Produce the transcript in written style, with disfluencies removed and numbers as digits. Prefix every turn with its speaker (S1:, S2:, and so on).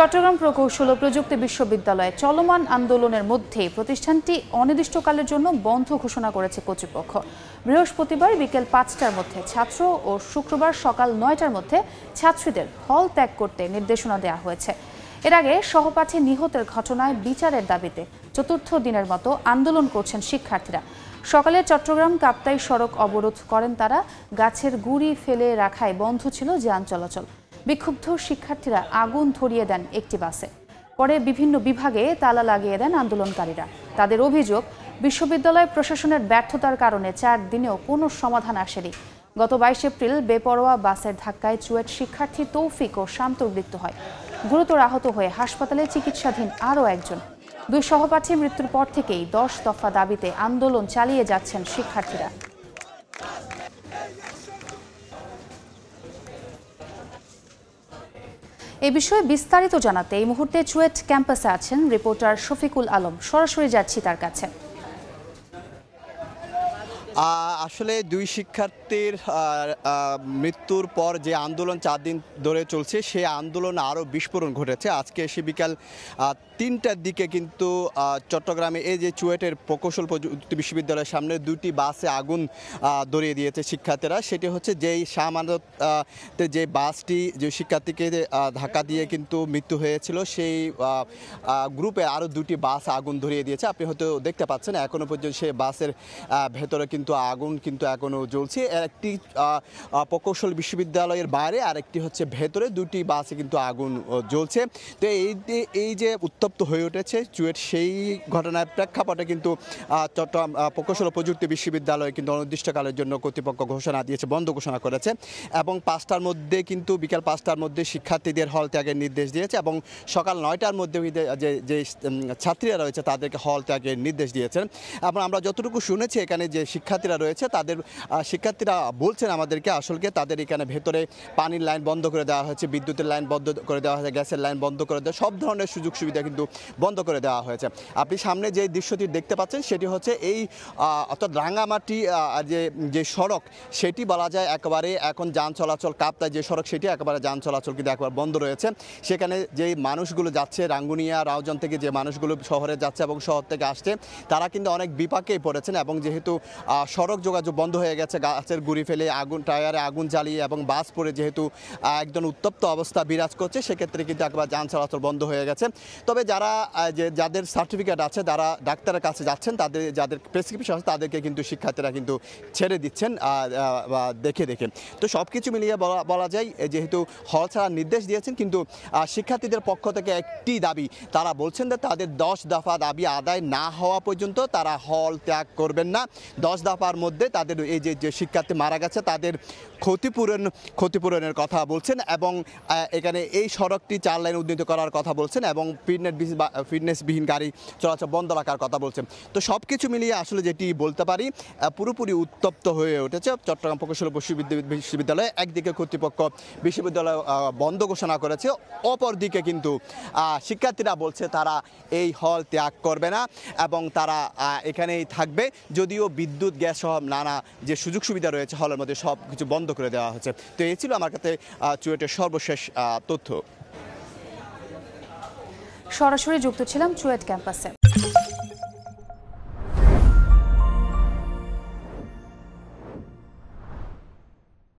S1: চট্টগ্রাম প্রকৌশল ও প্রযুক্তি বিশ্ববিদ্যালয়ে চলমান আন্দোলনের মধ্যে প্রতিষ্ঠানটি অনির্দিষ্টকালের জন্য বন্ধ ঘোষণা করেছে কর্তৃপক্ষ। বৃহস্পতিবার বিকেল ৫টার মধ্যে ছাত্র ও শুক্রবার সকাল ৯টার মধ্যে ছাত্রীদের হল ত্যাগ করতে নির্দেশনা দেওয়া হয়েছে। এর আগে সহপাঠী নিহতের ঘটনায় বিচারের দাবিতে চতুর্থ দিনের মতো আন্দোলন করছেন শিক্ষার্থীরা। সকালে চট্টগ্রাম কাপ্তাই সড়ক অবরোধ করেন তারা। গাছের গুঁড়ি ফেলে রাখায় বন্ধ ছিল যান চলাচল। বিক্ষুব্ধ শিক্ষার্থীরা আগুন ধরিয়ে দেন একটি বাসে। পরে বিভিন্ন বিভাগে তালা লাগিয়ে দেন আন্দোলনকারীরা। তাদের অভিযোগ, বিশ্ববিদ্যালয় প্রশাসনের ব্যর্থতার কারণে ৪ দিনেও কোনো সমাধান আসেনি। গত ২২ এপ্রিল বেপরোয়া বাসের ধাক্কায় চুয়েট শিক্ষার্থী তৌফিক ও শান্তর মৃত্যু হয়। গুরুতর আহত হয়ে হাসপাতালে চিকিৎসাধীন আরও একজন। ২ সহপাঠী মৃত্যুর পর থেকেই ১০ দফা দাবিতে আন্দোলন চালিয়ে যাচ্ছেন শিক্ষার্থীরা। এ বিষয়ে বিস্তারিত জানাতে এই মুহূর্তে চুয়েট ক্যাম্পাসে আছেন রিপোর্টার শফিকুল আলম। সরাসরি যাচ্ছি তার কাছে।
S2: আসলে ২ শিক্ষার্থীর মৃত্যুর পর যে আন্দোলন ৪ দিন ধরে চলছে, সেই আন্দোলন আরও বিস্ফোরণ ঘটেছে। আজকে এসে বিকাল ৩টার দিকে কিন্তু চট্টগ্রামে এই যে চুয়েটের প্রকৌশল প্রযুক্তি বিশ্ববিদ্যালয়ের সামনে ২টি বাসে আগুন ধরিয়ে দিয়েছে শিক্ষার্থীরা। সেটি হচ্ছে যেই শাহমানতে যে বাসটি যে শিক্ষার্থীকে ধাক্কা দিয়ে কিন্তু মৃত্যু হয়েছিল, সেই গ্রুপে আরও ২টি বাস আগুন ধরিয়ে দিয়েছে। আপনি হয়তো দেখতে পাচ্ছেন এখনও পর্যন্ত সেই বাসের ভেতরে কিন্তু আগুন কিন্তু এখনও জ্বলছে। একটি প্রকৌশল বিশ্ববিদ্যালয়ের বাইরে আর একটি হচ্ছে ভেতরে, ২টি বাসে কিন্তু আগুন জ্বলছে। তো এই যে উত্তপ্ত হয়ে উঠেছে চুয়েট, সেই ঘটনার প্রেক্ষাপটে কিন্তু চট্টগ্রাম প্রকৌশল ও প্রযুক্তি বিশ্ববিদ্যালয় কিন্তু অনির্দিষ্টকালের জন্য কর্তৃপক্ষ ঘোষণা দিয়েছে, বন্ধ ঘোষণা করেছে। এবং ৫টার মধ্যে কিন্তু বিকাল ৫টার মধ্যে শিক্ষার্থীদের হল ত্যাগের নির্দেশ দিয়েছে এবং সকাল ৯টার মধ্যে যে ছাত্রীরা রয়েছে তাদেরকে হল ত্যাগের নির্দেশ দিয়েছেন। এবং আমরা যতটুকু শুনেছি এখানে যে শিক্ষার্থীরা রয়েছে শিক্ষার্থীরা বলছেন আমাদেরকে আসলে তাদের এখানে ভেতরে পানির লাইন বন্ধ করে দেওয়া হয়েছে, বিদ্যুতের লাইন বন্ধ করে দেওয়া হয়েছে, গ্যাসের লাইন বন্ধ করে দেওয়া, সব ধরনের সুযোগ সুবিধা কিন্তু বন্ধ করে দেওয়া হয়েছে। আপনি সামনে যে দৃশ্যটি দেখতে পাচ্ছেন সেটি হচ্ছে এই অর্থাৎ রাঙামাটি যে সড়ক, সেটি বলা যায় একেবারে এখন যান চলাচল, কাপ্তাই যে সড়ক সেটি একেবারে যান চলাচল কিন্তু একবার বন্ধ রয়েছে। সেখানে যেই মানুষগুলো যাচ্ছে রাঙ্গুনিয়া রাউজান থেকে, যে মানুষগুলো শহরে যাচ্ছে এবং শহর থেকে আসছে, তারা কিন্তু অনেক বিপাকেই পড়েছেন। এবং যেহেতু সড়ক যোগাযোগ বন্ধ হয়ে গেছে, গাছের গুঁড়ি ফেলে টায়ারে আগুন জ্বালিয়ে এবং বাস পড়ে যেহেতু একদম উত্তপ্ত অবস্থা বিরাজ করছে, সেক্ষেত্রে কিন্তু একবার যান চলাচল বন্ধ হয়ে গেছে। তবে যাদের সার্টিফিকেট আছে, যারা ডাক্তারের কাছে যাচ্ছেন, যাদের প্রেসক্রিপশন আছে, তাদেরকে কিন্তু শিক্ষার্থীরা কিন্তু ছেড়ে দিচ্ছেন দেখে। তো সব কিছু মিলিয়ে বলা যায় যেহেতু হল ছাড়ার নির্দেশ দিয়েছেন, কিন্তু শিক্ষার্থীদের পক্ষ থেকে একটি দাবি, তারা বলছেন যে তাদের ১০ দফা দাবি আদায় না হওয়া পর্যন্ত তারা হল ত্যাগ করবেন না। ১০ দফার মধ্যে তাদের এই যে শিক্ষার্থী মারা গেছে তাদের ক্ষতিপূরণের কথা বলছেন এবং এখানে এই সড়কটি ৪ লাইন উন্নীত করার কথা বলছেন এবং ফিটনেসবিহীন গাড়ি চলাচল বন্ধ রাখার কথা বলছেন। তো সব কিছু মিলিয়ে আসলে যেটি বলতে পারি, পুরোপুরি উত্তপ্ত হয়ে উঠেছে চট্টগ্রাম প্রকৌশল বিশ্ববিদ্যালয়ে। একদিকে কর্তৃপক্ষ বিশ্ববিদ্যালয় বন্ধ ঘোষণা করেছে, অপরদিকে কিন্তু শিক্ষার্থীরা বলছে তারা এই হল ত্যাগ করবে না এবং তারা এখানেই থাকবে, যদিও বিদ্যুৎ গ্যাস সহ নানা যে সুযোগ সুবিধা রয়েছে হলের মধ্যে সব কিছু বন্ধ করে দেওয়া হয়েছে। তো এই ছিল আমার কাছে চুয়েটের সর্বশেষ তথ্য।
S1: সরাসরি যুক্ত ছিলাম চুয়েট ক্যাম্পাসে।